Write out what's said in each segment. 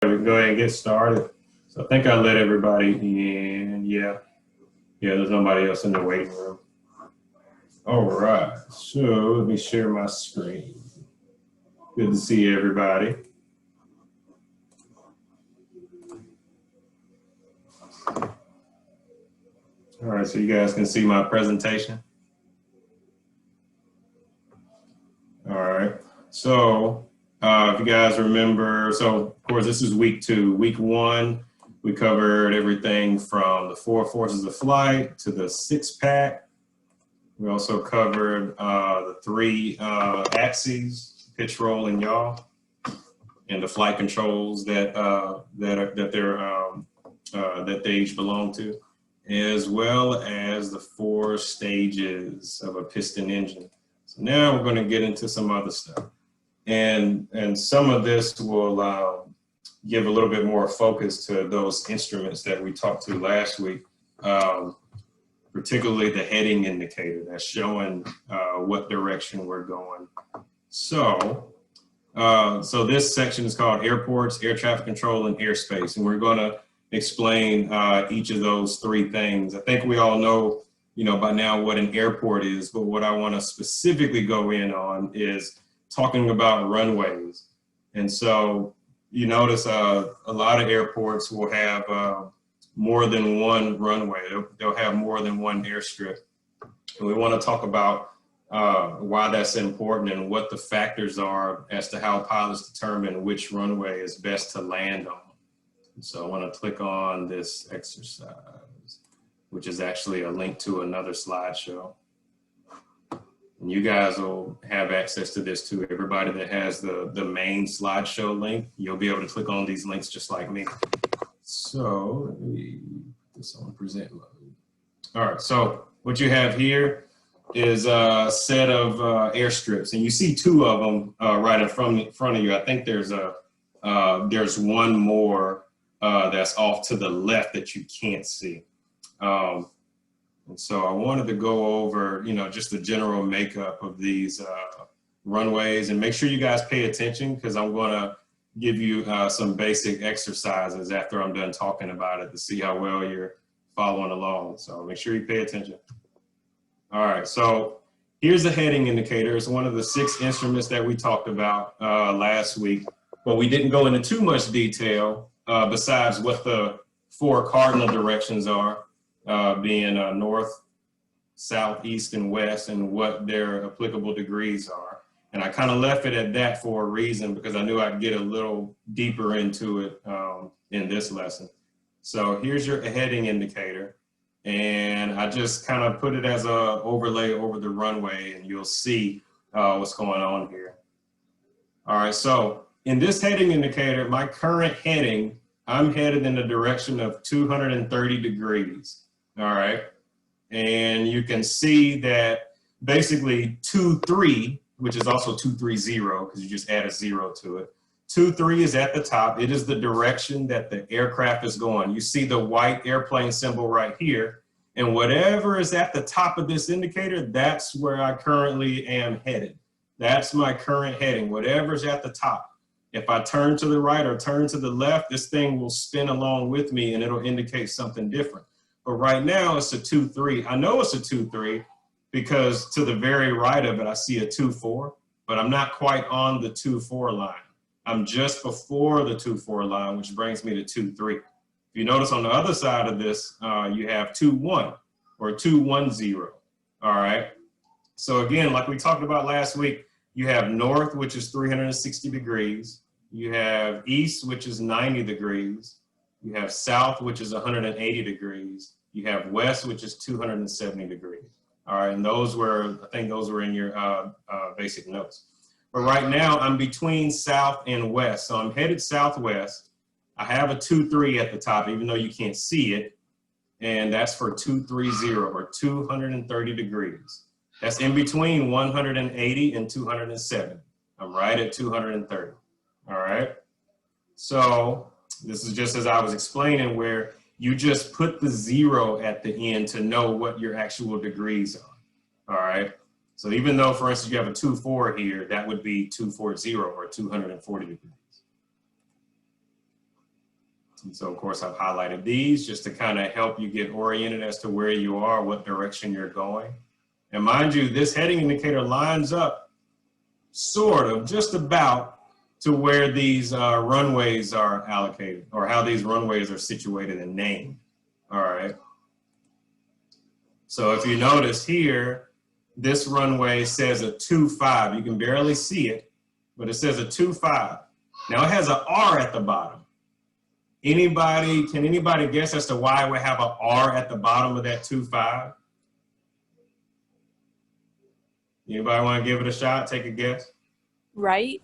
We can go ahead and get started. So I think I let everybody in. Yeah, there's nobody else in the waiting room. All right, so let me share my screen. Good to see everybody. All right, so you guys can see my presentation. All right, so if you guys remember, so of course this is week 2. Week 1, we covered everything from the 4 forces of flight to the 6-pack. We also covered the 3 axes, pitch, roll, and yaw, and the flight controls that they each belong to, as well as the 4 stages of a piston engine. So now we're going to get into some other stuff, and some of this will give a little bit more focus to those instruments that we talked to last week. Particularly the heading indicator that's showing what direction we're going. So this section is called airports, air traffic control, and airspace. And we're going to explain each of those 3 things. I think we all know, by now what an airport is, but what I want to specifically go in on is talking about runways. And so you notice a lot of airports will have more than one runway. They'll have more than one airstrip. And we want to talk about why that's important and what the factors are as to how pilots determine which runway is best to land on. So I want to click on this exercise, which is actually a link to another slideshow. And you guys will have access to this too. Everybody that has the main slideshow link, you'll be able to click on these links just like me. So let me put this on present mode. All right, so what you have here is a set of airstrips, and you see 2 of them right in front of you. I think there's one more that's off to the left that you can't see. And so I wanted to go over, just the general makeup of these runways, and make sure you guys pay attention, because I'm going to give you some basic exercises after I'm done talking about it to see how well you're following along. So make sure you pay attention. All right, so here's the heading indicator. It's one of the 6 instruments that we talked about last week, but we didn't go into too much detail besides what the 4 cardinal directions are, being north, south, east, and west, and what their applicable degrees are. And I kind of left it at that for a reason, because I knew I'd get a little deeper into it in this lesson. So here's your heading indicator. And I just kind of put it as an overlay over the runway, and you'll see what's going on here. All right, so in this heading indicator, my current heading, I'm headed in the direction of 230 degrees. All right. And you can see that basically 23, which is also 230, because you just add a 0 to it. 23 is at the top. It is the direction that the aircraft is going. You see the white airplane symbol right here. And whatever is at the top of this indicator, that's where I currently am headed. That's my current heading, whatever's at the top. If I turn to the right or turn to the left, this thing will spin along with me and it'll indicate something different. But right now it's a 2-3. I know it's a 2-3 because to the very right of it, I see a 2-4, but I'm not quite on the 2-4 line. I'm just before the 2-4 line, which brings me to 2-3. If you notice on the other side of this, you have 2-1 or 2-1-0. All right. So again, like we talked about last week, you have north, which is 360 degrees. You have east, which is 90 degrees. You have south, which is 180 degrees. You have west, which is 270 degrees. All right, and those were, I think those were in your basic notes. But right now I'm between south and west. So I'm headed southwest. I have a 2-3 at the top, even though you can't see it. And that's for 230 or 230 degrees. That's in between 180 and 207. I'm right at 230. All right. So this is just as I was explaining, where you just put the 0 at the end to know what your actual degrees are. All right. So even though, for instance, you have a 2-4 here, that would be 240 or 240 degrees. And so of course I've highlighted these just to kind of help you get oriented as to where you are, what direction you're going. And mind you, this heading indicator lines up sort of just about to where these runways are allocated, or how these runways are situated and named. All right. So if you notice here, this runway says a 2-5. You can barely see it, but it says a 2-5. Now it has an R at the bottom. Can anybody guess as to why it would have an R at the bottom of that 2-5? Anybody want to give it a shot? Take a guess. Right?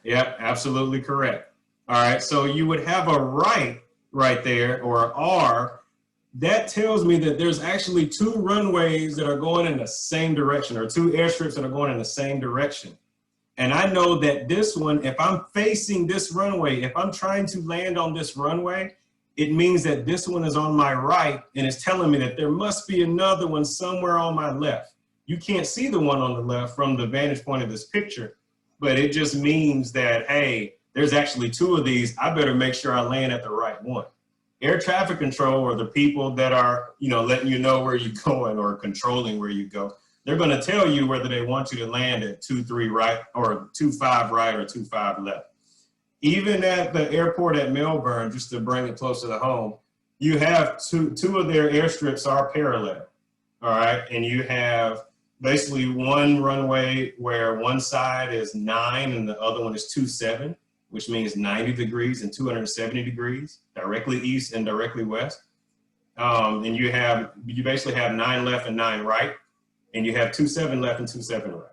Yep, absolutely correct. All right, so you would have a right there, or an R. That tells me that there's actually 2 runways that are going in the same direction, or 2 airstrips that are going in the same direction. And I know that this one, if I'm facing this runway, if I'm trying to land on this runway, it means that this one is on my right, and it's telling me that there must be another one somewhere on my left. You can't see the one on the left from the vantage point of this picture, but it just means that, hey, there's actually 2 of these. I better make sure I land at the right one. Air traffic control, or the people that are, letting you know where you're going or controlling where you go, they're going to tell you whether they want you to land at 2-3 right, or 2-5 right, or 2-5 left. Even at the airport at Melbourne, just to bring it closer to home, you have two of their airstrips are parallel. All right, and you have basically one runway where one side is 9 and the other one is 27, which means 90 degrees and 270 degrees, directly east and directly west. And you basically have 9 left and 9 right, and you have 27 left and 27 right.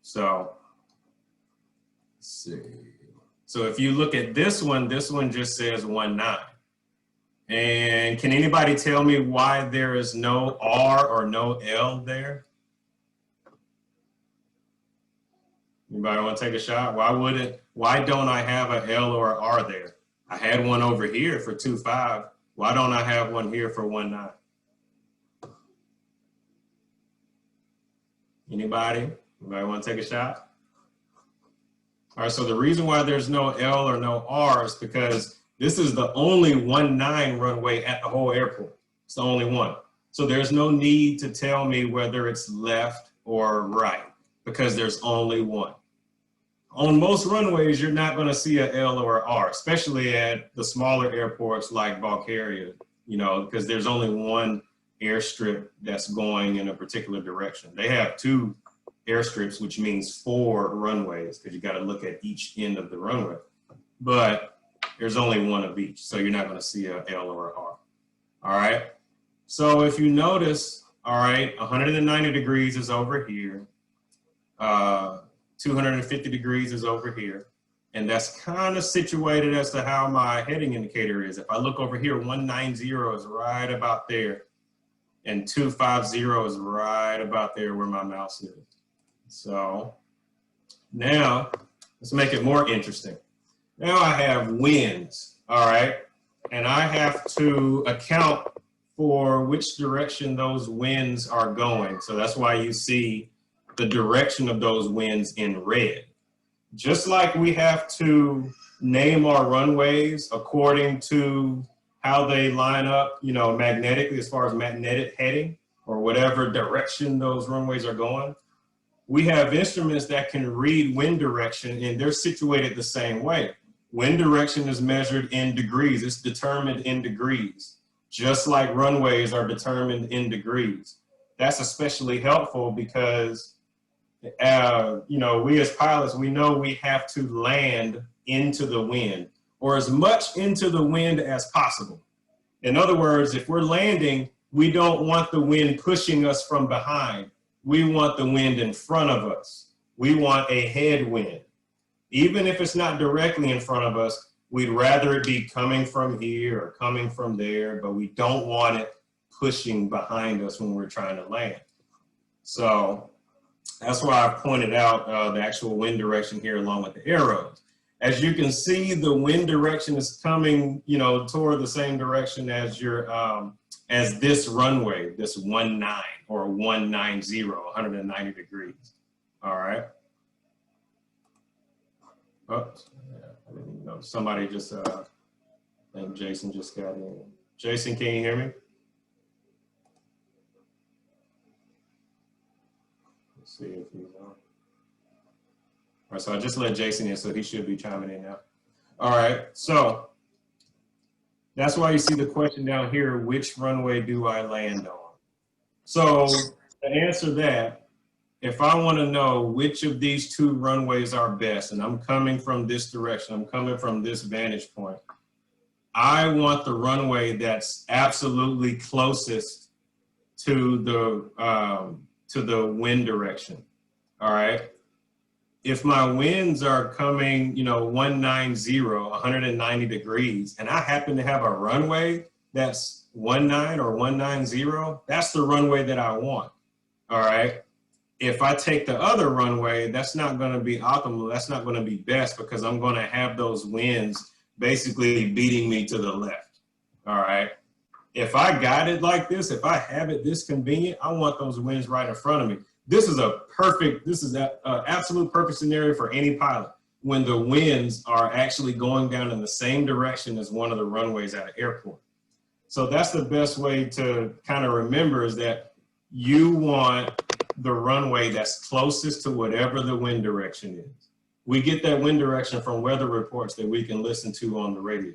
So let's see. So if you look at this one just says 19. And can anybody tell me why there is no R or no L there? Anybody want to take a shot? Why don't I have an L or an R there? I had one over here for 2-5. Why don't I have one here for 19? Anybody want to take a shot? All right, so the reason why there's no L or no R is because this is the only 19 runway at the whole airport. It's the only one. So there's no need to tell me whether it's left or right, because there's only one. On most runways, you're not going to see a L or a R, especially at the smaller airports like Bulgaria, because there's only one airstrip that's going in a particular direction. They have 2 airstrips, which means 4 runways, because you got to look at each end of the runway. But there's only one of each, so you're not going to see a L or a R. All right. So if you notice, all right, 190 degrees is over here. 250 degrees is over here. And that's kind of situated as to how my heading indicator is. If I look over here, 190 is right about there. And 250 is right about there where my mouse is. So now let's make it more interesting. Now I have winds, all right? And I have to account for which direction those winds are going. So that's why you see the direction of those winds in red. Just like we have to name our runways according to how they line up, magnetically, as far as magnetic heading or whatever direction those runways are going, we have instruments that can read wind direction, and they're situated the same way. Wind direction is measured in degrees. It's determined in degrees, just like runways are determined in degrees. That's especially helpful because, we as pilots, we know we have to land into the wind, or as much into the wind as possible. In other words, if we're landing, we don't want the wind pushing us from behind. We want the wind in front of us. We want a headwind. Even if it's not directly in front of us, we'd rather it be coming from here or coming from there, but we don't want it pushing behind us when we're trying to land. So that's why I pointed out the actual wind direction here along with the arrows. As you can see, the wind direction is coming, toward the same direction as as this runway, this 19 or 190, 190 degrees. All right. Oops. I didn't know. Somebody just I think Jason just got in. Jason, can you hear me? Let's see if he's on. All right, so I just let Jason in, so he should be chiming in now. All right, so that's why you see the question down here, which runway do I land on? So to answer that, if I want to know which of these two runways are best, and I'm coming from this direction, I'm coming from this vantage point, I want the runway that's absolutely closest to the wind direction. All right. If my winds are coming, 190 degrees, and I happen to have a runway that's 19 or 190, that's the runway that I want. All right. If I take the other runway, that's not going to be optimal. That's not going to be best because I'm going to have those winds basically beating me to the left. All right. If I got it like this, if I have it this convenient, I want those winds right in front of me. This is an absolute perfect scenario for any pilot when the winds are actually going down in the same direction as one of the runways at an airport. So that's the best way to kind of remember is that you want the runway that's closest to whatever the wind direction is. We get that wind direction from weather reports that we can listen to on the radio.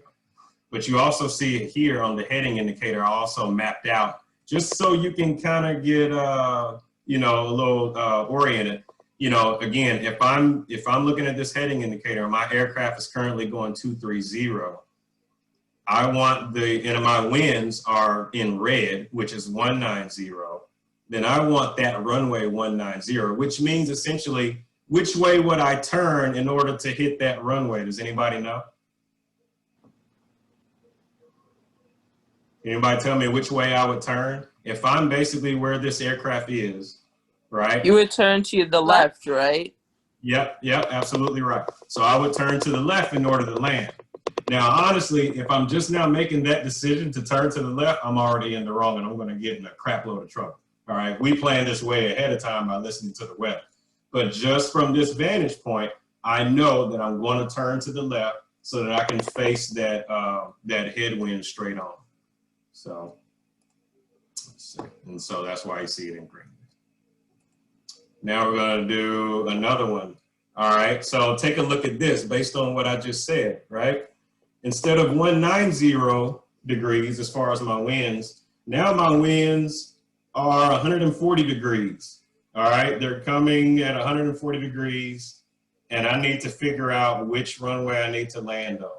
But you also see it here on the heading indicator also mapped out, just so you can kind of get, a little oriented. Again, if I'm looking at this heading indicator, my aircraft is currently going 230. I want and my winds are in red, which is 190. Then I want that runway 190, which means essentially, which way would I turn in order to hit that runway? Does anybody know? Anybody tell me which way I would turn? If I'm basically where this aircraft is, right? You would turn to the left, right? Yep, absolutely right. So I would turn to the left in order to land. Now, honestly, if I'm just now making that decision to turn to the left, I'm already in the wrong and I'm going to get in a crap load of trouble. All right, we plan this way ahead of time by listening to the weather. But just from this vantage point, I know that I'm going to turn to the left so that I can face that headwind straight on. So, let's see. And so that's why you see it in green. Now we're going to do another one. All right, so take a look at this based on what I just said, right? Instead of 190 degrees as far as my winds, now my winds are 140 degrees. All right, they're coming at 140 degrees, and I need to figure out which runway I need to land on.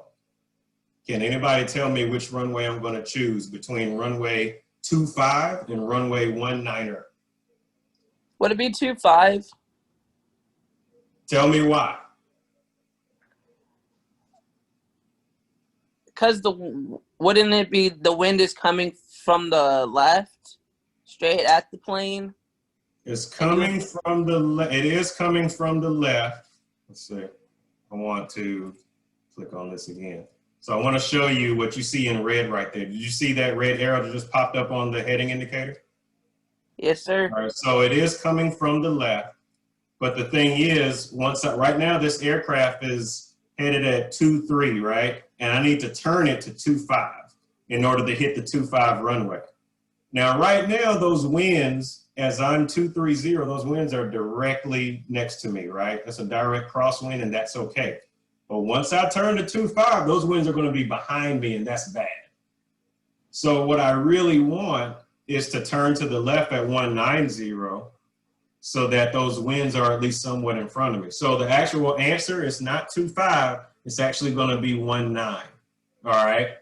Can anybody tell me which runway I'm going to choose between runway 25 and runway 19? Would it be 25? Tell me why. Because wouldn't it be the wind is coming from the left, straight at the plane? It's coming from the left. It is coming from the left. Let's see. I want to click on this again. So I want to show you what you see in red right there. Did you see that red arrow that just popped up on the heading indicator? Yes, sir. All right, so it is coming from the left. But the thing is, right now this aircraft is headed at 23, right? And I need to turn it to 25 in order to hit the 25 runway. Now, right now, those winds, as I'm 230, those winds are directly next to me, right? That's a direct crosswind, and that's okay. But once I turn to 25, those winds are going to be behind me, and that's bad. So what I really want is to turn to the left at 190 so that those winds are at least somewhat in front of me. So the actual answer is not 25, it's actually going to be 19. All right.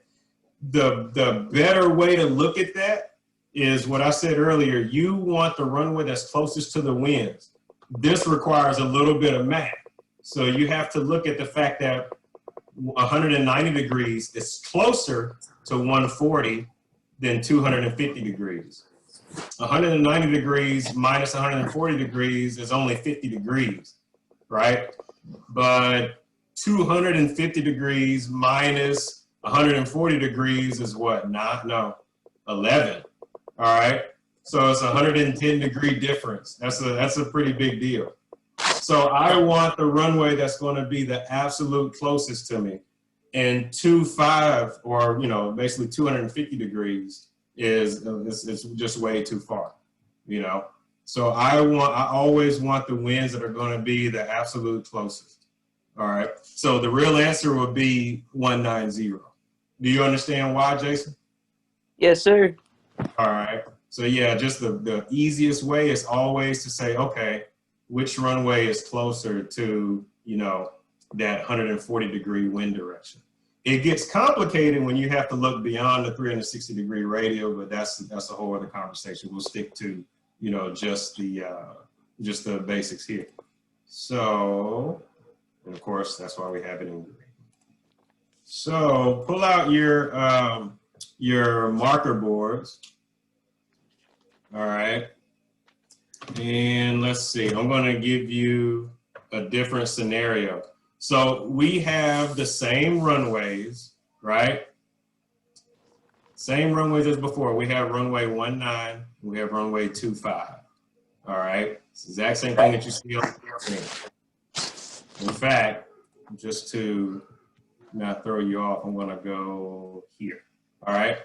The better way to look at that is what I said earlier. You want the runway that's closest to the winds. This requires a little bit of math. So you have to look at the fact that 190 degrees is closer to 140 than 250 degrees. 190 degrees minus 140 degrees is only 50 degrees, right? But 250 degrees minus 140 degrees is what? 11. All right. So it's a 110 degree difference. That's a pretty big deal. So I want the runway that's going to be the absolute closest to me. and 2.5, or basically 250 degrees is just way too far, So I always want the winds that are going to be the absolute closest. All right. So the real answer would be 190. Do you understand why, Jason? Yes, sir. All right. So yeah, just the easiest way is always to say, okay, which runway is closer to, that 140-degree wind direction. It gets complicated when you have to look beyond the 360-degree radio, but that's a whole other conversation. We'll stick to, just the basics here. So, and of course, that's why we have it in green. So pull out your marker boards. All right. And let's see, I'm going to give you a different scenario. So we have the same runways, right? Same runways as before. We have runway 19, we have runway 25. All right. It's the exact same thing that you see on the screen. In fact, just to not throw you off, I'm going to go here. All right.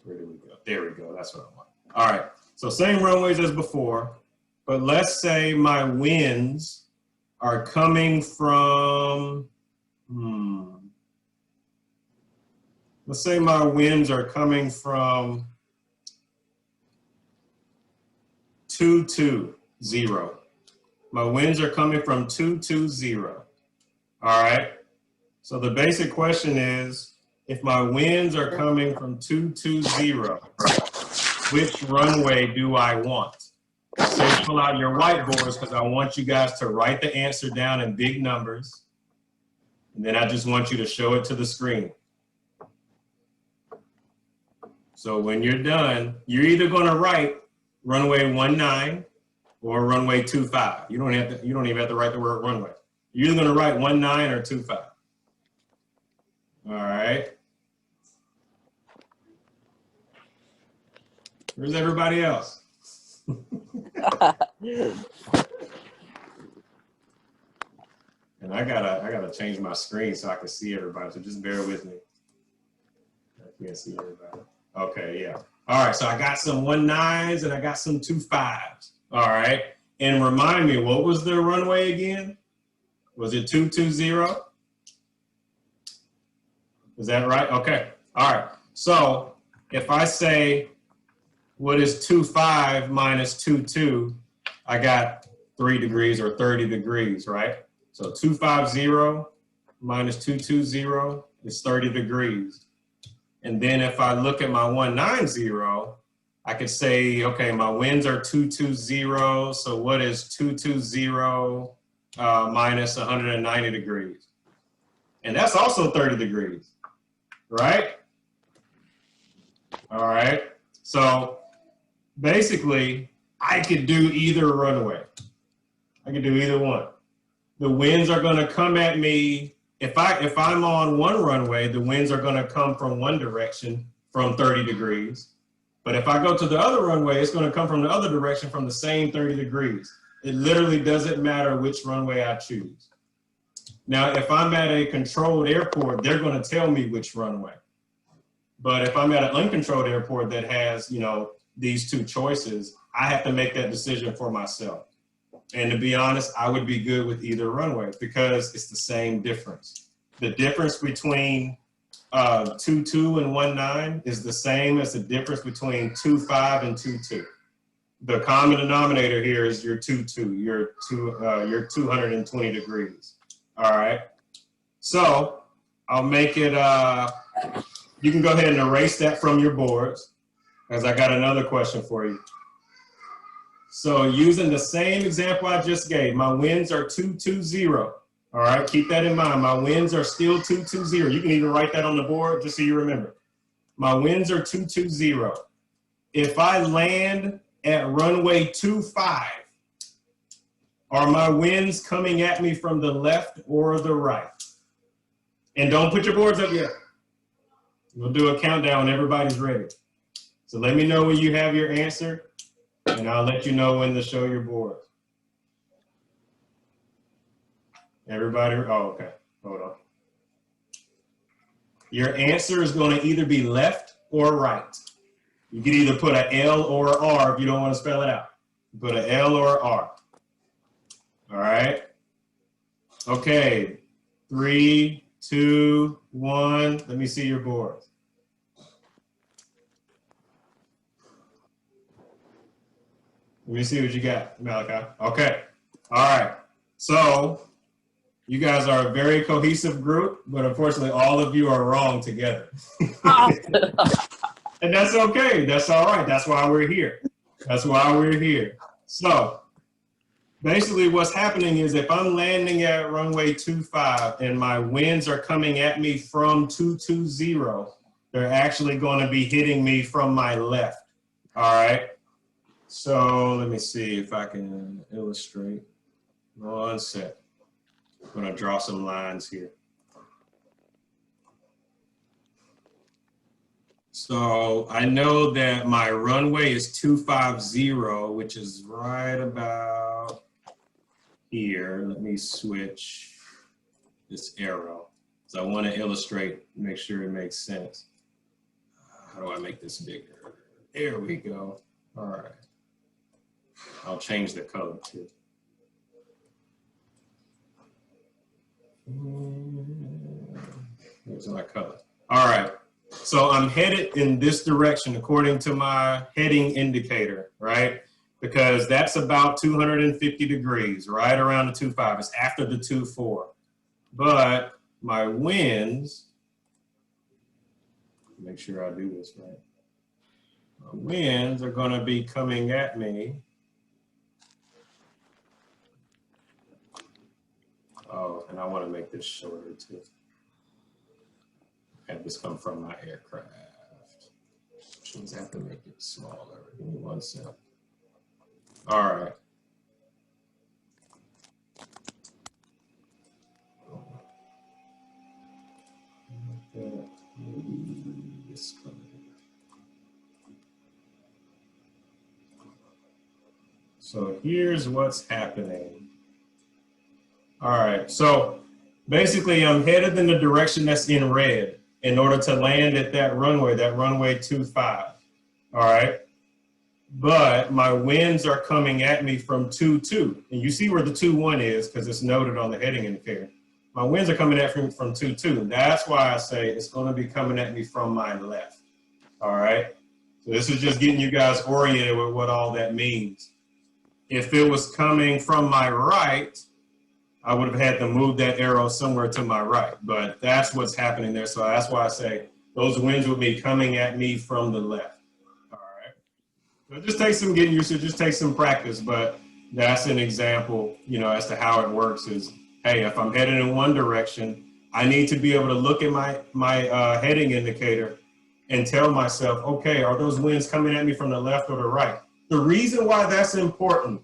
Where do we go? There we go. That's what I want. All right. So same runways as before, but let's say my winds are coming from, let's say my winds are coming from 220. My winds are coming from 220. All right. So the basic question is, if my winds are coming from 220, which runway do I want? So pull out your whiteboards because I want you guys to write the answer down in big numbers. And then I just want you to show it to the screen. So when you're done, you're either going to write runway 19 or runway 25. You don't even have to write the word runway. You're either going to write 19 or 25. All right. Where's everybody else? And I gotta change my screen so I can see everybody. So just bear with me. I can't see everybody. Okay, yeah. All right, so I got some 19s and I got some 25s. All right. And remind me, what was the runway again? Was it 220? Is that right? Okay. All right. So if I say, what is 25 minus 22? I got 3 degrees or 30 degrees, right? So 250 minus 220 is 30 degrees. And then if I look at my 190, I could say, okay, my winds are 220. So what is 220 minus 190 degrees? And that's also 30 degrees, right? All right. So basically, I could do either runway. I could do either one. The winds are going to come at me. If I'm on one runway, the winds are going to come from one direction from 30 degrees. But if I go to the other runway, it's going to come from the other direction from the same 30 degrees. It literally doesn't matter which runway I choose. Now, if I'm at a controlled airport, they're going to tell me which runway. But if I'm at an uncontrolled airport that has, these two choices, I have to make that decision for myself. And to be honest, I would be good with either runway because it's the same difference. The difference between 22 and 19 is the same as the difference between 25 and 22. The common denominator here is your 22, your 220 degrees. All right. So I'll make it, you can go ahead and erase that from your boards, as I got another question for you. So using the same example I just gave, my winds are 220. All right, keep that in mind. My winds are still 220. You can even write that on the board just so you remember. My winds are 220. If I land at runway 25, are my winds coming at me from the left or the right? And don't put your boards up yet. We'll do a countdown when everybody's ready. So let me know when you have your answer, and I'll let you know when to show your board. Everybody, oh, okay. Hold on. Your answer is going to either be left or right. You can either put an L or an R if you don't want to spell it out. Put an L or an R. All right. Okay. 3, 2, 1. Let me see your boards. Let me see what you got, Malachi. Okay. All right. So you guys are a very cohesive group, but unfortunately, all of you are wrong together. And that's okay. That's all right. That's why we're here. That's why we're here. So basically what's happening is if I'm landing at runway 25 and my winds are coming at me from 220, they're actually going to be hitting me from my left. All right. So let me see if I can illustrate. One sec. I'm going to draw some lines here. So I know that my runway is 250, which is right about here. Let me switch this arrow. So I want to illustrate, make sure it makes sense. How do I make this bigger? There we go. All right. I'll change the color too. Here's my color. All right. So I'm headed in this direction according to my heading indicator, right? Because that's about 250 degrees, right around the 25. It's after the 24. But my winds, make sure I do this right. My winds are going to be coming at me. Oh, and I want to make this shorter too. Have this come from my aircraft. Which means I have to make it smaller. Give me one sec. All right. So here's what's happening. All right. So basically, I'm headed in the direction that's in red in order to land at that runway 25, all right? But my winds are coming at me from 22, and you see where the 21 is because it's noted on the heading indicator. My winds are coming at me from 22. That's why I say it's going to be coming at me from my left, all right? So this is just getting you guys oriented with what all that means. If it was coming from my right, I would have had to move that arrow somewhere to my right, but that's what's happening there. So that's why I say those winds will be coming at me from the left. All right. So just take some getting used to, just take some practice, but that's an example, you know, as to how it works is, hey, if I'm headed in one direction, I need to be able to look at my heading indicator and tell myself, okay, are those winds coming at me from the left or the right? The reason why that's important,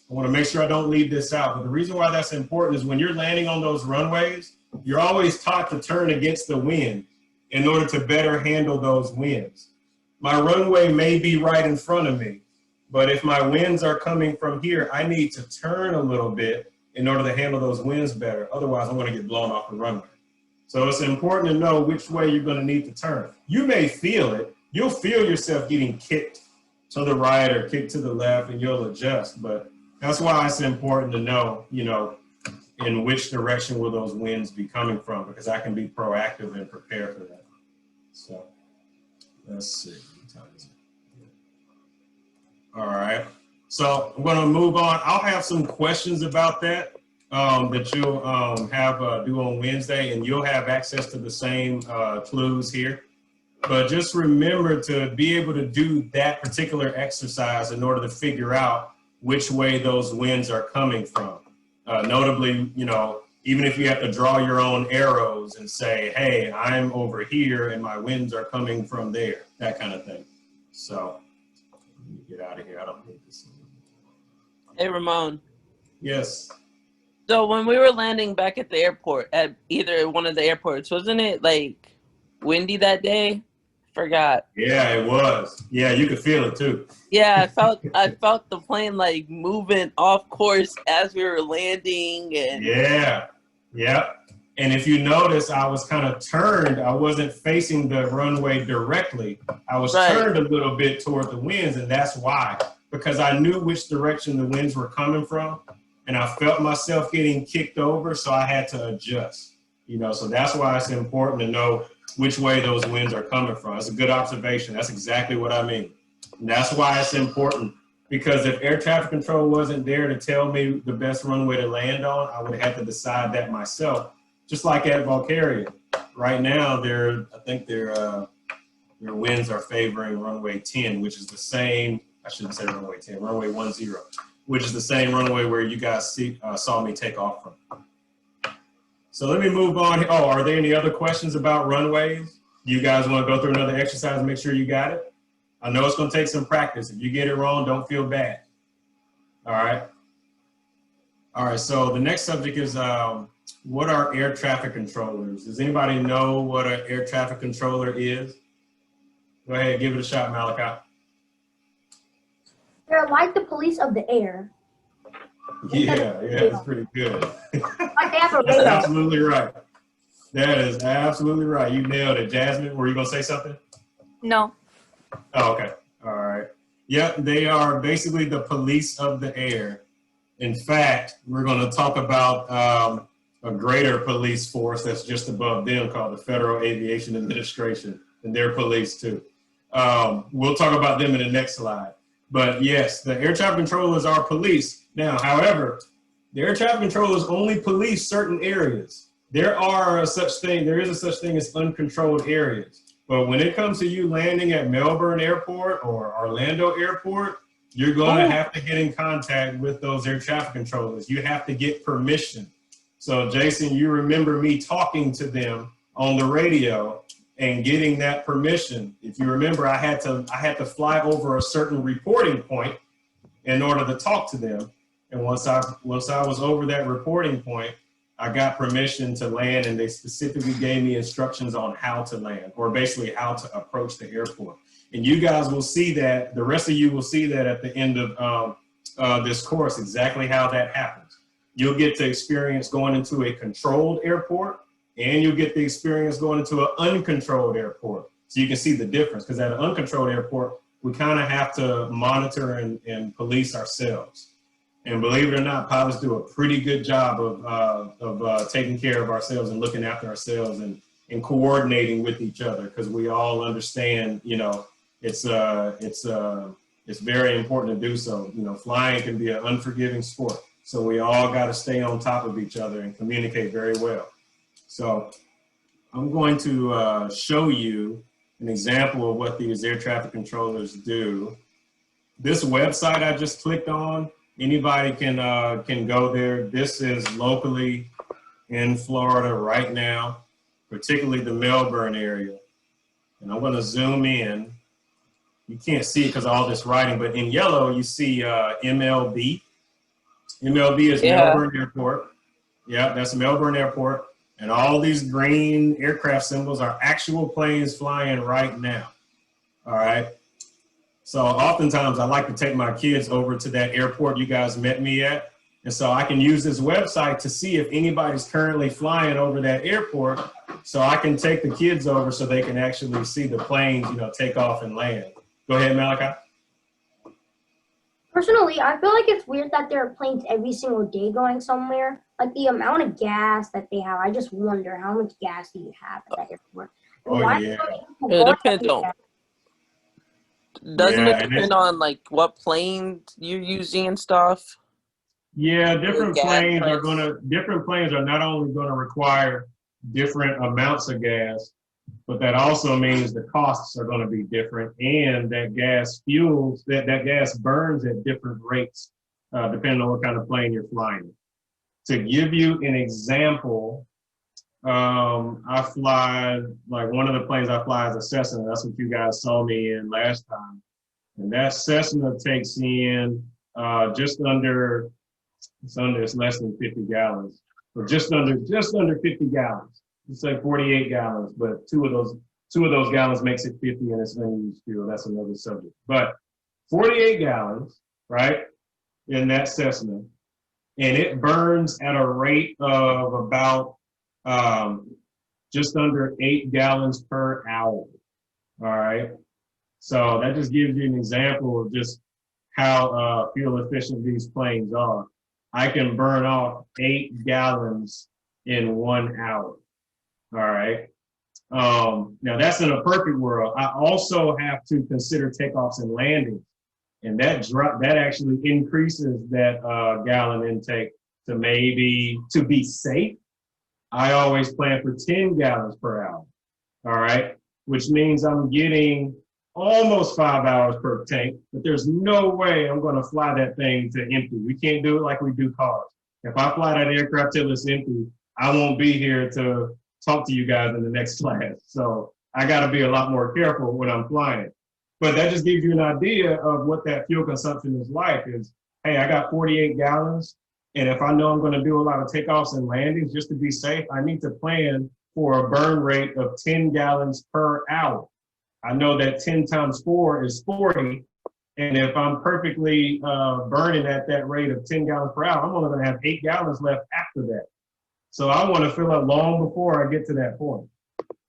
I want to make sure I don't leave this out, but the reason why that's important is when you're landing on those runways, you're always taught to turn against the wind in order to better handle those winds. My runway may be right in front of me, but if my winds are coming from here, I need to turn a little bit in order to handle those winds better. Otherwise, I'm going to get blown off the runway. So it's important to know which way you're going to need to turn. You may feel it. You'll feel yourself getting kicked to the right or kicked to the left, and you'll adjust, but that's why it's important to know, you know, in which direction will those winds be coming from, because I can be proactive and prepare for that. So let's see. What time is it? All right. So I'm going to move on. I'll have some questions about that that you'll have due on Wednesday, and you'll have access to the same clues here. But just remember to be able to do that particular exercise in order to figure out which way those winds are coming from. Notably, you know, even if you have to draw your own arrows and say, hey, I'm over here and my winds are coming from there, that kind of thing. So let me get out of here. I don't need this. Hey, Ramone. Yes. So when we were landing back at the airport, at either one of the airports, wasn't it like windy that day? Forgot. Yeah, it was. Yeah, you could feel it too. Yeah, I felt the plane like moving off course as we were landing, and Yeah. And if you notice, I was kind of turned. I wasn't facing the runway directly. I was turned a little bit toward the winds, and that's why. Because I knew which direction the winds were coming from, and I felt myself getting kicked over, so I had to adjust. You know, so that's why it's important to know which way those winds are coming from. It's a good observation. That's exactly what I mean. And that's why it's important. Because if air traffic control wasn't there to tell me the best runway to land on, I would have had to decide that myself. Just like at Valkyria, right now, I think their winds are favoring runway 10, which is the same. I shouldn't say runway 10, runway 10, which is the same runway where you guys saw me take off from. So let me move on. Oh, are there any other questions about runways? You guys want to go through another exercise and make sure you got it? I know it's going to take some practice. If you get it wrong, don't feel bad. All right. All right. So the next subject is what are air traffic controllers? Does anybody know what an air traffic controller is? Go ahead, give it a shot, Malachi. They're like the police of the air. Yeah, that's pretty good. Like they have a That's radar. absolutely right. That is absolutely right. You nailed it. Jasmine, were you going to say something? No. Oh, okay. All right. Yep, they are basically the police of the air. In fact, we're going to talk about a greater police force that's just above them called the Federal Aviation Administration, and they're police too. We'll talk about them in the next slide. But yes, the air traffic controllers are police. Now, however, the air traffic controllers only police certain areas. There is a such thing as uncontrolled areas. But when it comes to you landing at Melbourne Airport or Orlando Airport, you're going to have to get in contact with those air traffic controllers. You have to get permission. So Jason, you remember me talking to them on the radio and getting that permission. If you remember, I had to fly over a certain reporting point in order to talk to them. And once I was over that reporting point, I got permission to land, and they specifically gave me instructions on how to land, or basically how to approach the airport. And you guys will see that, the rest of you will see that at the end of this course, exactly how that happens. You'll get to experience going into a controlled airport, and you'll get the experience going into an uncontrolled airport. So you can see the difference, because at an uncontrolled airport, we kind of have to monitor and police ourselves. And believe it or not, pilots do a pretty good job of taking care of ourselves and looking after ourselves and coordinating with each other, because we all understand, you know, it's very important to do so. You know, flying can be an unforgiving sport. So we all got to stay on top of each other and communicate very well. So I'm going to show you an example of what these air traffic controllers do. This website I just clicked on, anybody can go there. This is locally in Florida right now, particularly the Melbourne area. And I'm going to zoom in. You can't see it because of all this writing, but in yellow, you see MLB. MLB is Melbourne Airport. Yeah, that's Melbourne Airport. And all these green aircraft symbols are actual planes flying right now. All right. So oftentimes I like to take my kids over to that airport you guys met me at. And so I can use this website to see if anybody's currently flying over that airport, so I can take the kids over so they can actually see the planes, you know, take off and land. Go ahead, Malachi. Personally, I feel like it's weird that there are planes every single day going somewhere. Like the amount of gas that they have, I just wonder how much gas do you have at that airport? Oh, yeah. It depends on. Doesn't it depend on like what plane you're using and stuff? Yeah, different planes are not only going to require different amounts of gas, but that also means the costs are going to be different, and that gas gas burns at different rates, depending on what kind of plane you're flying. To give you an example, I fly, like one of the planes I fly is a Cessna. That's what you guys saw me in last time. And that Cessna takes in it's less than 50 gallons, or just under 50 gallons. It's like 48 gallons, but two of those gallons makes it 50, and it's unused fuel. That's another subject. But 48 gallons, right, in that Cessna, and it burns at a rate of about just under 8 gallons per hour. All right. So that just gives you an example of just how fuel efficient these planes are. I can burn off 8 gallons in 1 hour. All right. Now that's in a perfect world. I also have to consider takeoffs and landings, and that actually increases that gallon intake to maybe, to be safe, I always plan for 10 gallons per hour. All right, which means I'm getting almost 5 hours per tank, but there's no way I'm going to fly that thing to empty. We can't do it like we do cars. If I fly that aircraft till it's empty, I won't be here to talk to you guys in the next class. So I got to be a lot more careful when I'm flying. But that just gives you an idea of what that fuel consumption is like. Is, hey, I got 48 gallons. And if I know I'm going to do a lot of takeoffs and landings, just to be safe, I need to plan for a burn rate of 10 gallons per hour. I know that 10 times 4 is 40. And if I'm perfectly burning at that rate of 10 gallons per hour, I'm only going to have 8 gallons left after that. So I want to fill up long before I get to that point.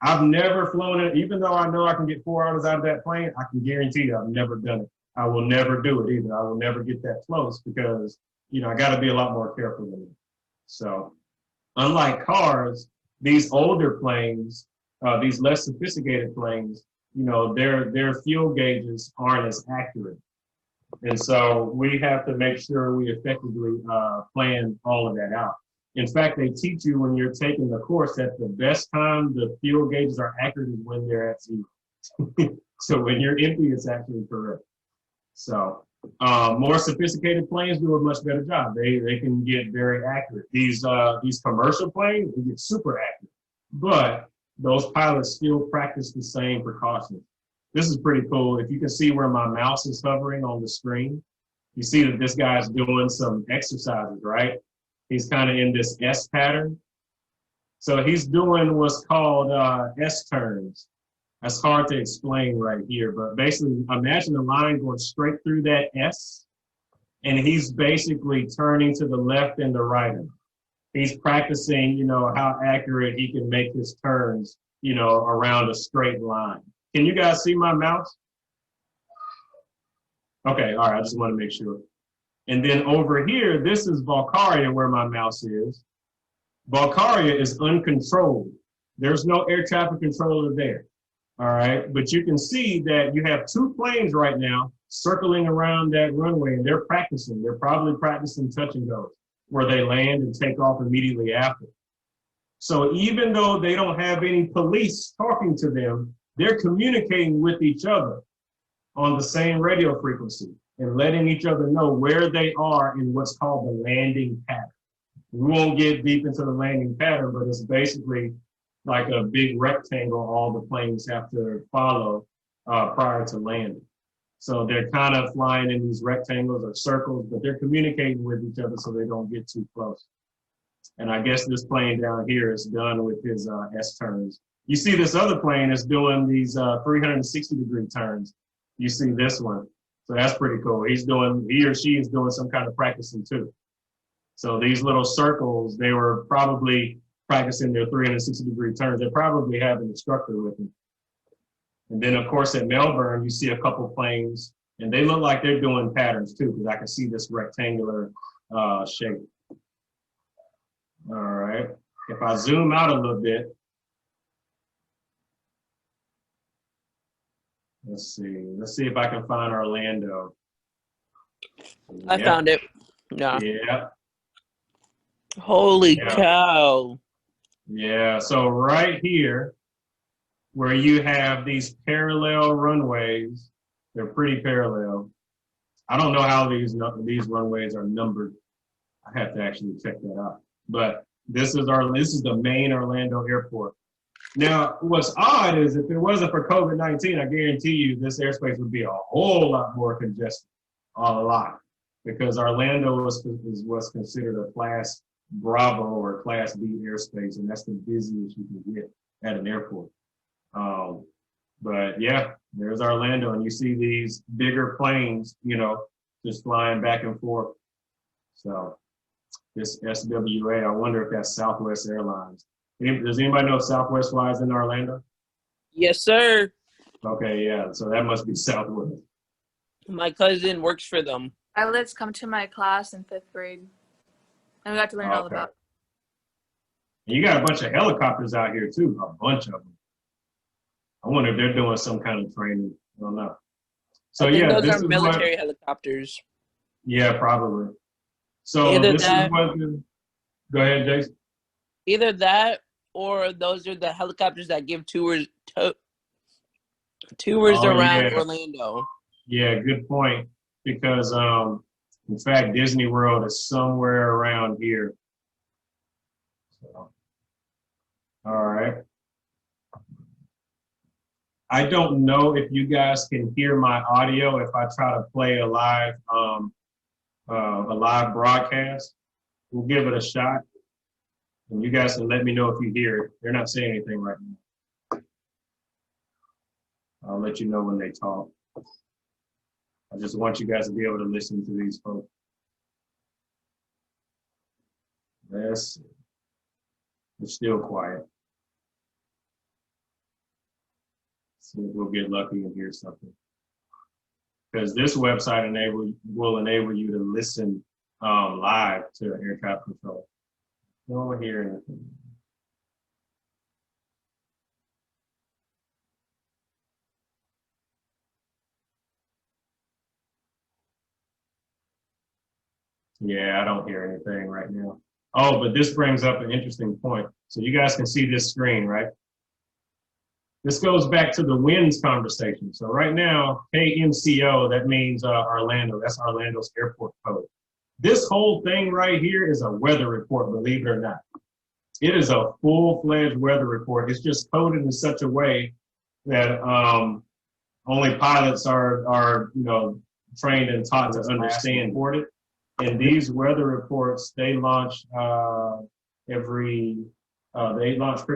I've never flown it, even though I know I can get 4 hours out of that plane, I can guarantee you I've never done it. I will never do it either. I will never get that close because, you know, I got to be a lot more careful with it. So unlike cars, these older planes, these less sophisticated planes, you know, their fuel gauges aren't as accurate. And so we have to make sure we effectively plan all of that out. In fact, they teach you when you're taking the course that the best time the fuel gauges are accurate is when they're at 0. So when you're empty, it's actually correct. So more sophisticated planes do a much better job. They can get very accurate. These commercial planes, they get super accurate. But those pilots still practice the same precautions. This is pretty cool. If you can see where my mouse is hovering on the screen, you see that this guy's doing some exercises, right? He's kind of in this S pattern. So he's doing what's called S turns. That's hard to explain right here, but basically imagine a line going straight through that S, and he's basically turning to the left and the right. He's practicing, you know, how accurate he can make his turns, you know, around a straight line. Can you guys see my mouse? Okay, all right, I just want to make sure. And then over here, this is Valkyria where my mouse is. Valkyria is uncontrolled. There's no air traffic controller there, all right? But you can see that you have 2 planes right now circling around that runway, and they're practicing. They're probably practicing touch and goes, where they land and take off immediately after. So even though they don't have any police talking to them, they're communicating with each other on the same radio frequency and letting each other know where they are in what's called the landing pattern. We won't get deep into the landing pattern, but it's basically like a big rectangle all the planes have to follow prior to landing. So they're kind of flying in these rectangles or circles, but they're communicating with each other so they don't get too close. And I guess this plane down here is done with his S turns. You see this other plane is doing these 360-degree turns. You see this one. So that's pretty cool. He or she is doing some kind of practicing too. So these little circles, they were probably practicing their 360-degree turns. They probably have an instructor with them. And then of course at Melbourne, you see a couple planes and they look like they're doing patterns too, because I can see this rectangular shape. All right, if I zoom out a little bit, let's see if I can find Orlando. I found it. Yeah. Yeah. Holy cow. Yeah, so right here, where you have these parallel runways, they're pretty parallel. I don't know how these runways are numbered. I have to actually check that out. But this is the main Orlando airport. Now, what's odd is if it wasn't for COVID-19, I guarantee you this airspace would be a whole lot more congested, a lot, because Orlando was considered a Class Bravo or Class B airspace, and that's the busiest you can get at an airport. But yeah, there's Orlando, and you see these bigger planes, you know, just flying back and forth. So this SWA, I wonder if that's Southwest Airlines. Does anybody know if Southwest flies in Orlando? Yes, sir. Okay, yeah, so that must be Southwest. My cousin works for them. Pilots come to my class in 5th grade. And we got to learn all Okay. about it. And you got a bunch of helicopters out here too, a bunch of them. I wonder if they're doing some kind of training. I don't know. So I think yeah, those this are is military helicopters. yeah, probably. So Either this that- is what. Go ahead, Jason. Either that or those are the helicopters that give tours Oh, around yeah. Orlando. Yeah, good point. Because in fact, Disney World is somewhere around here. So, all right. I don't know if you guys can hear my audio if I try to play a live broadcast. We'll give it a shot. And you guys can let me know if you hear it. They're not saying anything right now. I'll let you know when they talk. I just want you guys to be able to listen to these folks. Let's see. It's still quiet. See if we'll get lucky and hear something. Because this website will enable you to listen live to air traffic control. No hear anything. Yeah, I don't hear anything right now. Oh, but this brings up an interesting point. So you guys can see this screen, right? This goes back to the winds conversation. So right now, KMCO, that means Orlando. That's Orlando's airport code. This whole thing right here is a weather report, believe it or not. It is a full-fledged weather report. It's just coded in such a way that only pilots are trained and taught to understand it. And these weather reports, they launch pretty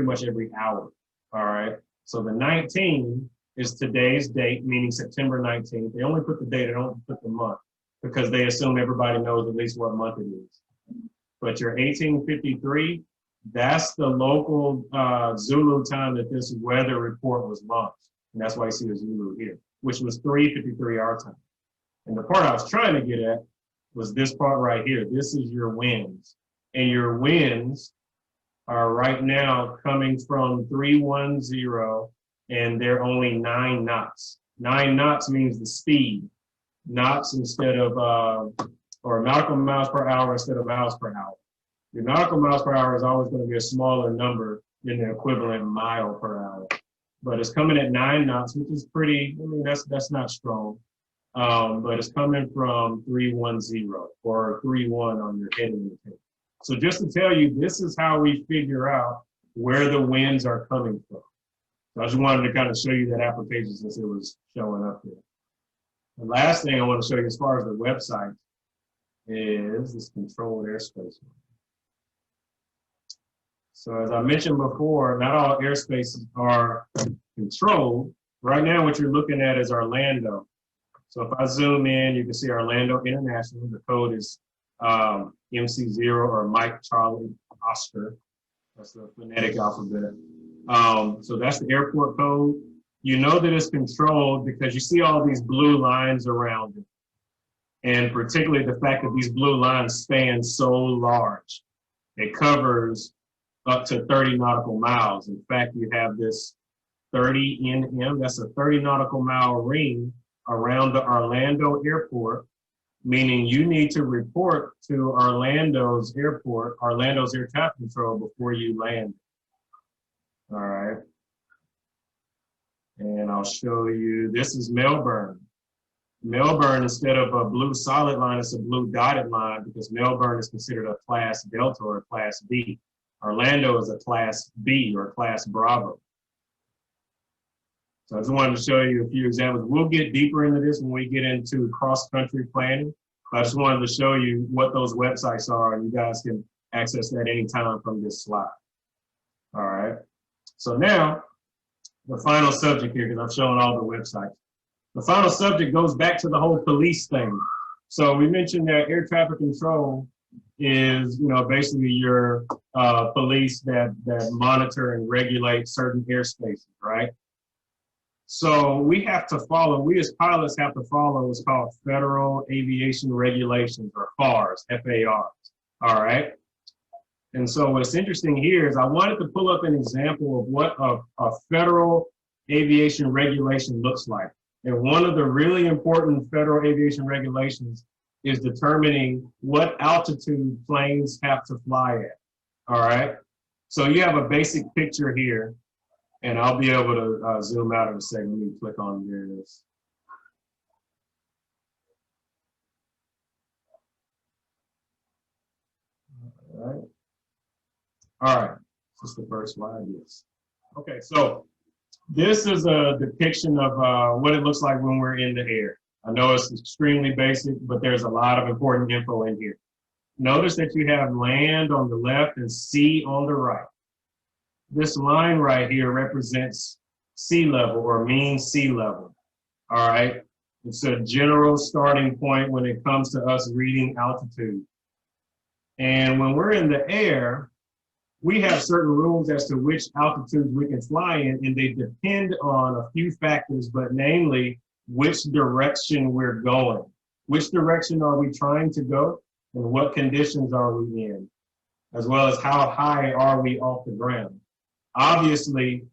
much every hour. All right. So the 19th is today's date, meaning September 19th. They only put the date, they don't put the month because they assume everybody knows at least what month it is. But your 1853, that's the local Zulu time that this weather report was launched. And that's why you see the Zulu here, which was 3:53 our time. And the part I was trying to get at was this part right here. This is your winds. And your winds are right now coming from 310, and they're only 9 knots. 9 knots means the speed. Knots instead of, or nautical miles per hour instead of miles per hour. Your nautical miles per hour is always going to be a smaller number than the equivalent mile per hour. But it's coming at 9 knots, which is pretty, I mean, that's not strong. But it's coming from 310 or 31 on your head indicator. So just to tell you, this is how we figure out where the winds are coming from. So I just wanted to kind of show you that application since it was showing up there. The last thing I want to show you as far as the website is this controlled airspace. So as I mentioned before, not all airspaces are controlled. Right now, what you're looking at is Orlando. So if I zoom in, you can see Orlando International. The code is MC0 or Mike Charlie Oscar. That's the phonetic alphabet. So that's the airport code. You know that it's controlled because you see all these blue lines around it. And particularly the fact that these blue lines span so large. It covers up to 30 nautical miles. In fact, you have this 30 NM, that's a 30 nautical mile ring around the Orlando airport, meaning you need to report to Orlando's airport, Orlando's air traffic control before you land. All right. And I'll show you, this is Melbourne. Melbourne, instead of a blue solid line, it's a blue dotted line because Melbourne is considered a class Delta or a class B. Orlando is a class B or class Bravo. So I just wanted to show you a few examples. We'll get deeper into this when we get into cross-country planning. I just wanted to show you what those websites are, and you guys can access that anytime from this slide. All right. So now, the final subject here, because I've shown all the websites. The final subject goes back to the whole police thing. So we mentioned that air traffic control is, basically your police that monitor and regulate certain airspaces, right? So we as pilots have to follow what's called Federal Aviation Regulations, or FARs, FARs, all right? And so what's interesting here is I wanted to pull up an example of what a federal aviation regulation looks like. And one of the really important federal aviation regulations is determining what altitude planes have to fly at, all right? So you have a basic picture here, and I'll be able to zoom out in a second. Let me click on this. All right, this is the first slide, yes. Okay, so this is a depiction of what it looks like when we're in the air. I know it's extremely basic, but there's a lot of important info in here. Notice that you have land on the left and sea on the right. This line right here represents sea level, or mean sea level, all right? It's a general starting point when it comes to us reading altitude. And when we're in the air, we have certain rules as to which altitudes we can fly in, and they depend on a few factors, but namely which direction we're going. Which direction are we trying to go, and what conditions are we in, as well as how high are we off the ground. Obviously,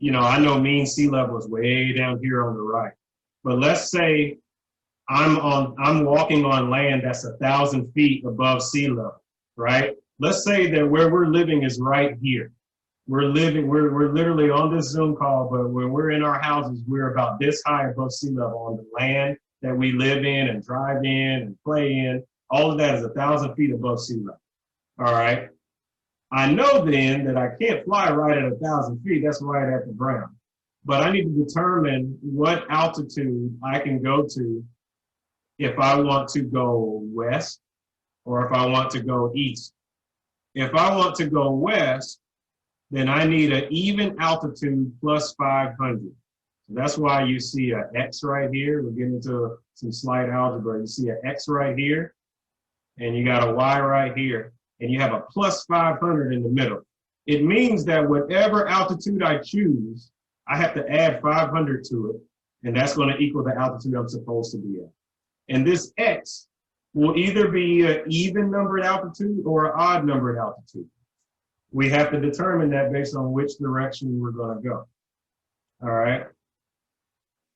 I know mean sea level is way down here on the right, but let's say I'm walking on land that's 1,000 feet above sea level, right? Let's say that where we're living is right here. We're literally on this Zoom call, but when we're in our houses, we're about this high above sea level on the land that we live in and drive in and play in. All of that is 1,000 feet above sea level, all right? I know then that I can't fly right at 1,000 feet, that's right at the ground. But I need to determine what altitude I can go to if I want to go west or if I want to go east. If I want to go west, then I need an even altitude plus 500. So that's why you see an X right here. We're getting into some slight algebra. You see an X right here, and you got a Y right here, and you have a plus 500 in the middle. It means that whatever altitude I choose, I have to add 500 to it, and that's going to equal the altitude I'm supposed to be at. And this X will either be an even numbered altitude or an odd numbered altitude. We have to determine that based on which direction we're going to go. All right.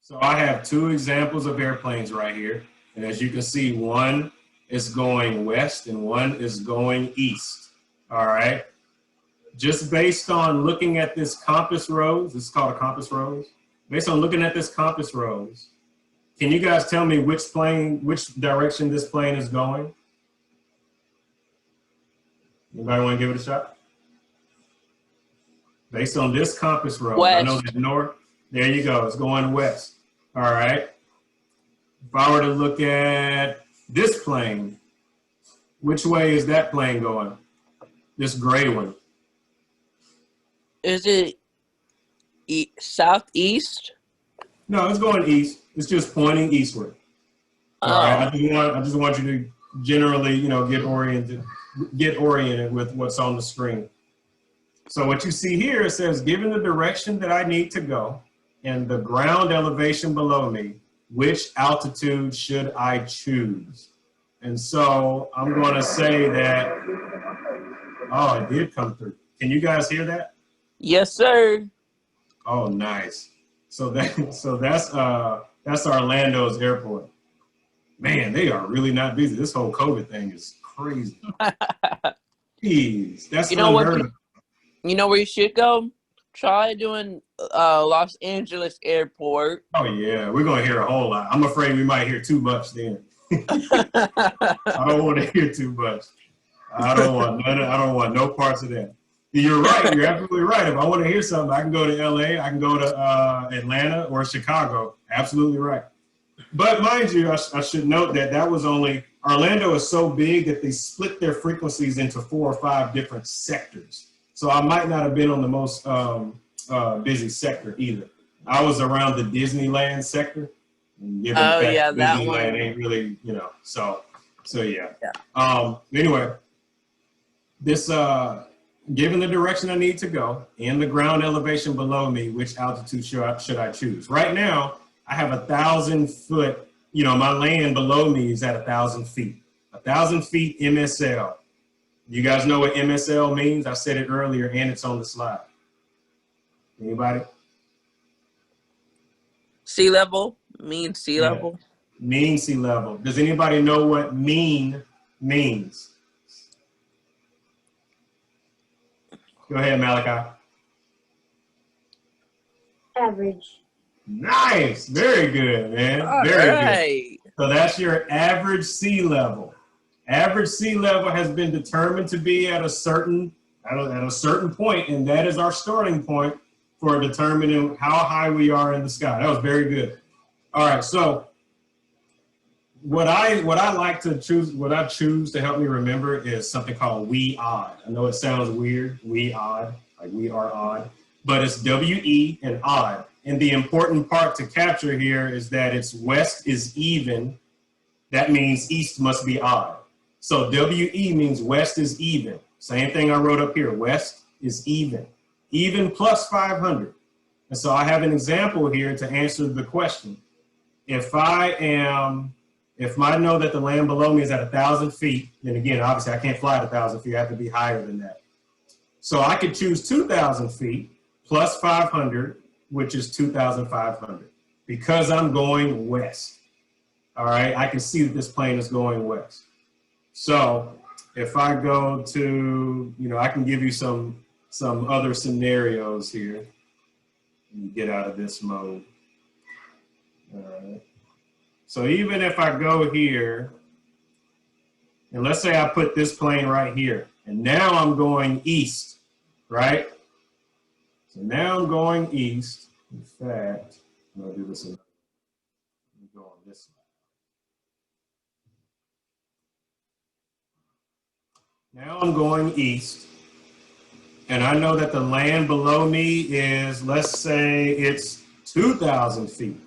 So I have two examples of airplanes right here. And as you can see, one is going west and one is going east. All right. Just based on looking at this compass rose, this is called a compass rose. Based on looking at this compass rose, can you guys tell me which direction this plane is going? Anybody want to give it a shot? Based on this compass rose, West. I know that north, there you go, it's going west. All right. If I were to look at this plane, which way is that plane going? This gray one. Is it southeast? No, it's going east. It's just pointing eastward. Oh. All right. I just want you to generally, get oriented with what's on the screen. So what you see here, it says, given the direction that I need to go and the ground elevation below me, which altitude should I choose? And so I'm going to say that, oh, it did come through. Can you guys hear that? Yes, sir. Oh, nice. So that's Orlando's airport. Man, they are really not busy. This whole COVID thing is crazy. Jeez, that's unheard of. You know where you should go? Try doing Los Angeles airport. Oh yeah, we're gonna hear a whole lot. I'm afraid we might hear too much then. I don't want to hear too much. I don't want no parts of that. You're right. You're absolutely right. If I want to hear something, I can go to LA, I can go to Atlanta or Chicago. Absolutely right. But mind you, I should note that was only, Orlando is so big that they split their frequencies into 4 or 5 different sectors. So I might not have been on the most busy sector either. I was around the Disneyland sector. And given the fact yeah, that Disneyland one. ain't really, so So yeah. Yeah. Anyway, this given the direction I need to go and the ground elevation below me, which altitude should I choose? Right now, I have 1,000 foot. You know, my land below me is at 1,000 feet. 1,000 feet MSL. You guys know what MSL means? I said it earlier, and it's on the slide. Anybody? Sea level means sea Yeah. level. Mean sea level. Does anybody know what mean means? Go ahead, Malachi. Average. Nice. Very good, man. All Very right. good. So that's your average sea level. Average sea level has been determined to be at a certain point, and that is our starting point for determining how high we are in the sky. That was very good. All right, so what I choose to help me remember is something called we odd. I know it sounds weird, we odd, like we are odd, but it's WE and odd. And the important part to capture here is that it's west is even. That means east must be odd. So WE means west is even. Same thing I wrote up here, west is even. Even plus 500. And so I have an example here to answer the question. If I know that the land below me is at 1,000 feet, then again, obviously I can't fly at 1,000 feet, I have to be higher than that. So I could choose 2,000 feet plus 500, which is 2,500, because I'm going west. All right, I can see that this plane is going west. So if I go to, I can give you some other scenarios here. Let me get out of this mode. All right. So even if I go here, and let's say I put this plane right here, and now I'm going east, right? So now I'm going east. In fact, I'm gonna do this. Let me go on this side. Now I'm going east, and I know that the land below me is, let's say it's 2,000 feet.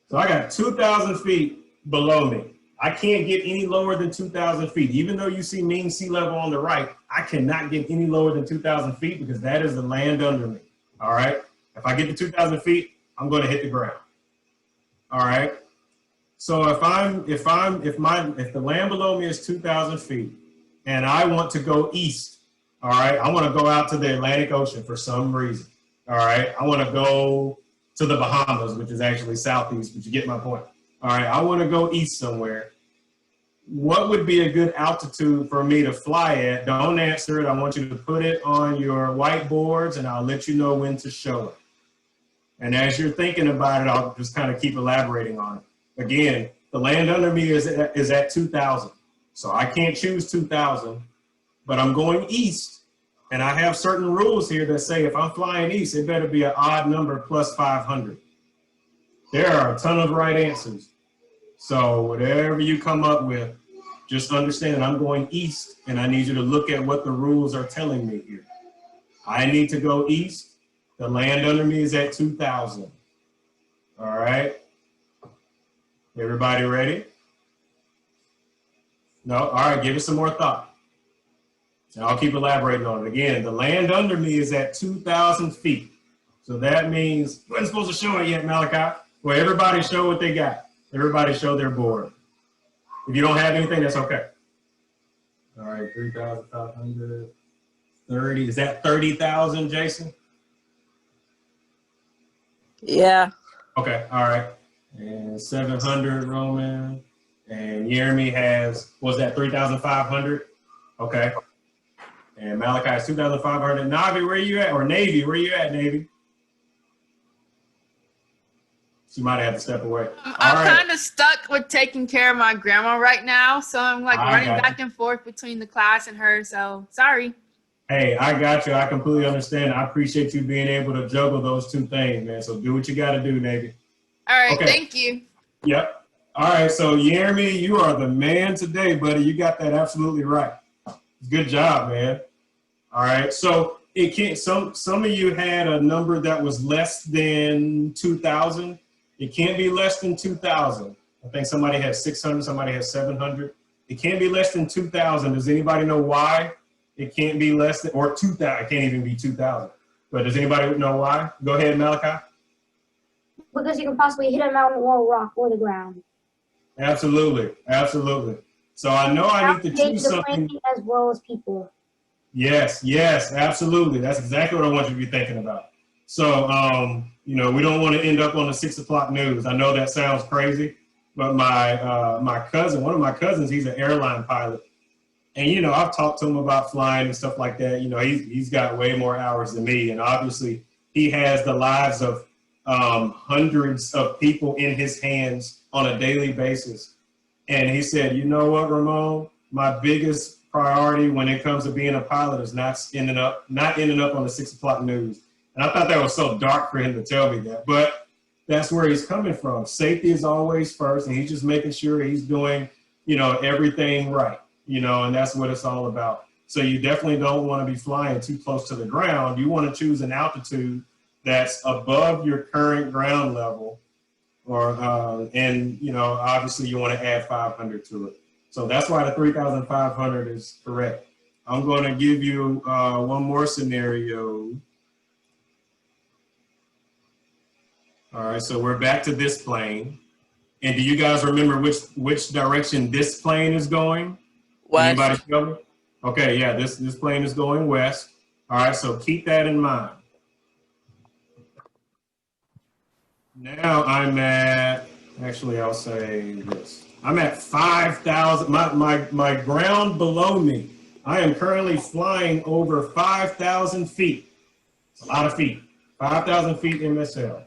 So I got 2,000 feet below me. I can't get any lower than 2,000 feet. Even though you see mean sea level on the right, I cannot get any lower than 2,000 feet because that is the land under me. All right. If I get to 2,000 feet, I'm going to hit the ground. All right. So if the land below me is 2,000 feet and I want to go east, all right, I want to go out to the Atlantic Ocean for some reason. All right. I want to go to the Bahamas, which is actually southeast, but you get my point. All right. I want to go east somewhere. What would be a good altitude for me to fly at? Don't answer it. I want you to put it on your whiteboards and I'll let you know when to show it. And as you're thinking about it, I'll just kind of keep elaborating on it. Again, the land under me is at 2,000. So I can't choose 2,000, but I'm going east. And I have certain rules here that say if I'm flying east, it better be an odd number plus 500. There are a ton of right answers. So whatever you come up with, just understand that I'm going east and I need you to look at what the rules are telling me here. I need to go east. The land under me is at 2,000. All right. Everybody ready? No? All right, give it some more thought. And I'll keep elaborating on it. Again, the land under me is at 2,000 feet. So that means, I wasn't supposed to show it yet, Malachi. Well, everybody show what they got. Everybody show their board. If you don't have anything, that's okay. All right, 3,500, 30. Is that 30,000, Jason? Yeah. Okay, all right. And 700, Roman. And Jeremy has, was that 3,500? Okay. And Malachi is 2,500. Navi, where you at? Or Navy, where you at, Navy? She might have to step away. I'm kind of stuck with taking care of my grandma right now, so I'm like running back and forth between the class and her, so sorry. Hey, I got you. I completely understand. I appreciate you being able to juggle those two things, man. So do what you got to do, Navy. All right, Okay. Thank you. Yep. All right, so Jeremy, you are the man today, buddy. You got that absolutely right. Good job, man. All right, so it can't. Some of you had a number that was less than 2,000. It can't be less than 2,000. I think somebody has 600. Somebody has 700. It can't be less than 2,000. Does anybody know why it can't be less than, or 2,000? It can't even be 2,000. But does anybody know why? Go ahead, Malachi. Because you can possibly hit a mountain or a rock or the ground. Absolutely, absolutely. So I know I need to choose something. As well as people. Yes, yes, absolutely. That's exactly what I want you to be thinking about. So, you know, we don't want to end up on the 6 o'clock news. I know that sounds crazy, but my cousin, one of my cousins, he's an airline pilot. And, you know, I've talked to him about flying and stuff like that. You know, he's got way more hours than me. And obviously he has the lives of hundreds of people in his hands on a daily basis. And he said, you know what, Ramone, my biggest priority when it comes to being a pilot is not ending up on the 6 o'clock news. And I thought that was so dark for him to tell me that, but that's where he's coming from. Safety is always first, and he's just making sure he's doing, you know, everything right, you know, and that's what it's all about. So you definitely don't want to be flying too close to the ground. You want to choose an altitude that's above your current ground level, or and, you know, obviously you want to add 500 to it. So that's why the 3,500 is correct. I'm going to give you one more scenario. All right, so we're back to this plane. And do you guys remember which direction this plane is going? West. Anybody know? Okay, yeah, this plane is going west. All right, so keep that in mind. Now I'm at, actually I'll say this. I'm at 5,000, my ground below me. I am currently flying over 5,000 feet. It's a lot of feet, 5,000 feet MSL.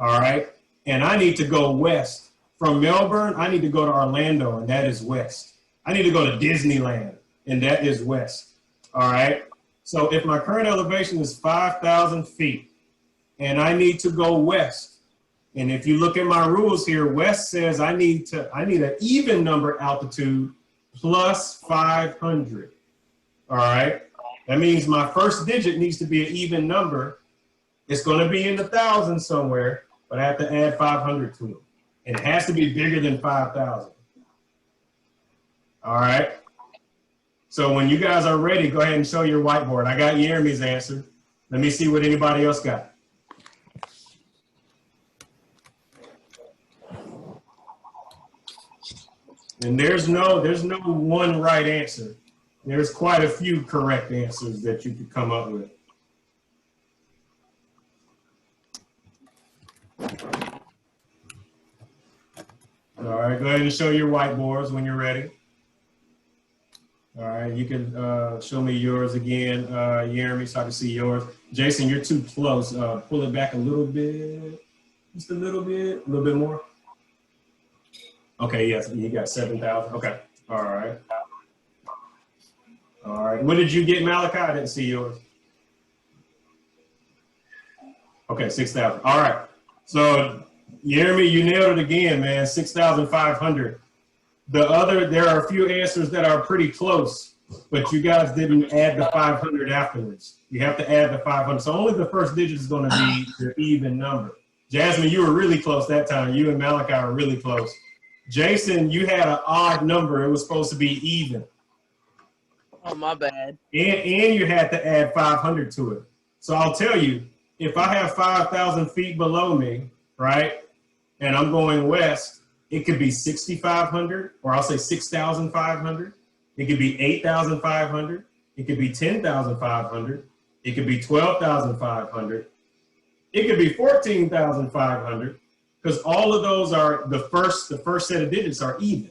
All right, and I need to go west. From Melbourne, I need to go to Orlando, and that is west. I need to go to Disneyland, and that is west. All right, so if my current elevation is 5,000 feet, and I need to go west, and if you look at my rules here, west says I need an even number altitude plus 500. All right, that means my first digit needs to be an even number. It's going to be in the thousands somewhere, but I have to add 500 to it. And it has to be bigger than 5,000. All right. So when you guys are ready, go ahead and show your whiteboard. I got Jeremy's answer. Let me see what anybody else got. And there's no one right answer. There's quite a few correct answers that you could come up with. All right, go ahead and show your whiteboards when you're ready. All right, you can show me yours again, Jeremy, so I can see yours. Jason, you're too close. Pull it back a little bit, just a little bit more. Okay, yes, you got 7,000. Okay, all right. All right, what did you get, Malachi? I didn't see yours. Okay, 6,000. All right, so Jeremy, you nailed it again, man. 6,500. There are a few answers that are pretty close, but you guys didn't add the 500 afterwards. You have to add the 500. So only the first digit is going to be the even number. Jasmine, you were really close that time. You and Malachi were really close. Jason, you had an odd number. It was supposed to be even. Oh, my bad. And you had to add 500 to it. So I'll tell you, if I have 5,000 feet below me, right, and I'm going west, it could be 6,500, or I'll say 6,500. It could be 8,500. It could be 10,500. It could be 12,500. It could be 14,500, because all of those are the first set of digits are even,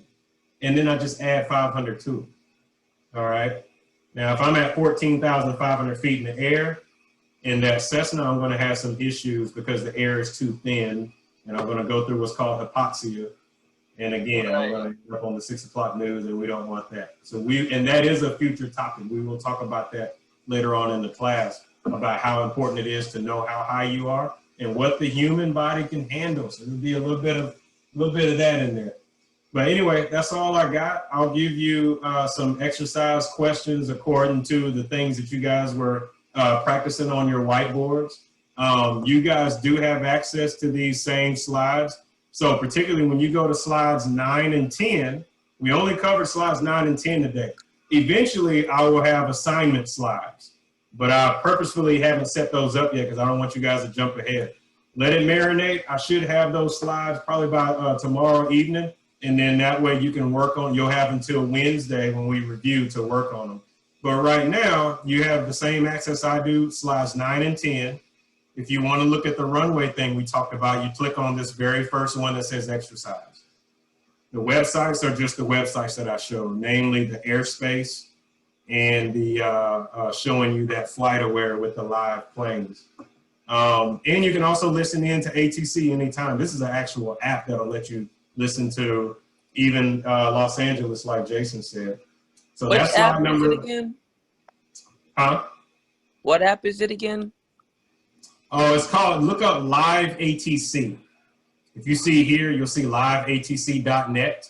and then I just add 500 to it. All right. Now, if I'm at 14,500 feet in the air, in that Cessna, I'm going to have some issues because the air is too thin, and I'm going to go through what's called hypoxia. And again, I'm going to end up on the 6 o'clock news, and we don't want that. So and that is a future topic. We will talk about that later on in the class, about how important it is to know how high you are and what the human body can handle. So there'll be a little bit of that in there. But anyway, that's all I got. I'll give you some exercise questions according to the things that you guys were practicing on your whiteboards. You guys do have access to these same slides. So particularly when you go to slides 9 and 10, We only covered slides 9 and 10 today. Eventually, I will have assignment slides, but I purposefully haven't set those up yet because I don't want you guys to jump ahead. Let it marinate. I should have those slides probably by tomorrow evening, and then that way you can work on, you'll have until Wednesday when we review to work on them. But right now, you have the same access I do, slides 9 and 10. If you want to look at the runway thing we talked about, you click on this very first one that says exercise. The websites are just the websites that I showed, namely the Airspace and the showing you that flight aware with the live planes. And you can also listen in to ATC anytime. This is an actual app that'll let you listen to even Los Angeles, like Jason said. So Which that's app slide number. is it again? Huh? What app is it again? Oh, it's called, look up Live ATC. If you see here, you'll see liveatc.net.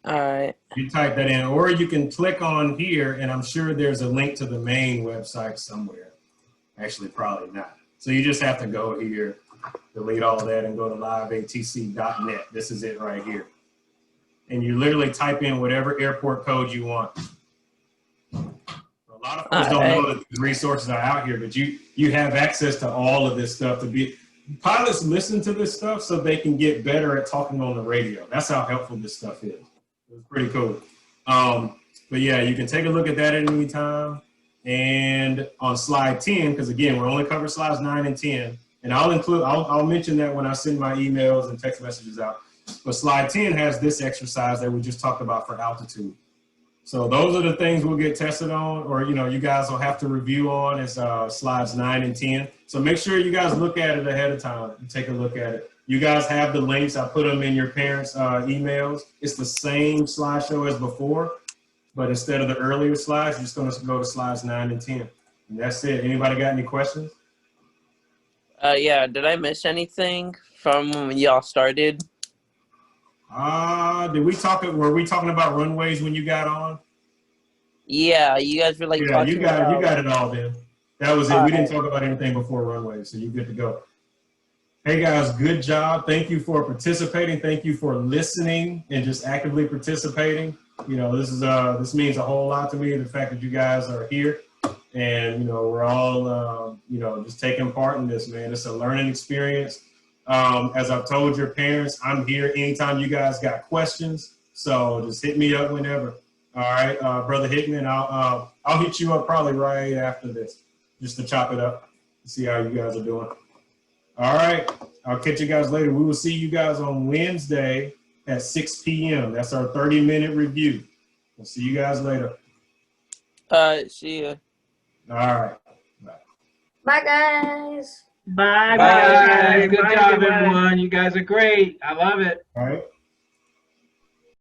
All right. You type that in, or you can click on here, and I'm sure there's a link to the main website somewhere. Actually, probably not. So you just have to go here, delete all that, and go to liveatc.net. This is it right here. And you literally type in whatever airport code you want. A lot of folks don't know that these resources are out here, but you have access to all of this stuff to be. Pilots listen to this stuff so they can get better at talking on the radio. That's how helpful this stuff is. It's pretty cool. But yeah, you can take a look at that at any time. And on slide 10, because again, we're only covering slides 9 and 10. And I'll mention that when I send my emails and text messages out. But slide 10 has this exercise that we just talked about for altitude. So those are the things we'll get tested on, or you guys will have to review on as slides 9 and 10. So make sure you guys look at it ahead of time and take a look at it. You guys have the links. I put them in your parents' emails. It's the same slideshow as before, but instead of the earlier slides, you're just going to go to slides 9 and 10. And that's it. Anybody got any questions? Yeah, did I miss anything from when y'all started? Were we talking about runways when you got on? Yeah, you guys were like Yeah, talking you got about... it all then. That was it. We didn't talk about anything before runways, so you're good to go. Hey guys, good job. Thank you for participating. Thank you for listening and just actively participating. This means a whole lot to me, the fact that you guys are here. And we're all just taking part in this, man. It's a learning experience. As I've told your parents, I'm here anytime you guys got questions. So just hit me up whenever. All right, Brother Hickman, I'll hit you up probably right after this, just to chop it up, see how you guys are doing. All right, I'll catch you guys later. We will see you guys on Wednesday at 6 p.m. That's our 30-minute review. We'll see you guys later. See ya. All right. Bye. Bye, guys. Bye, Bye. guys. Good job, everyone. You guys are great. I love it. All right.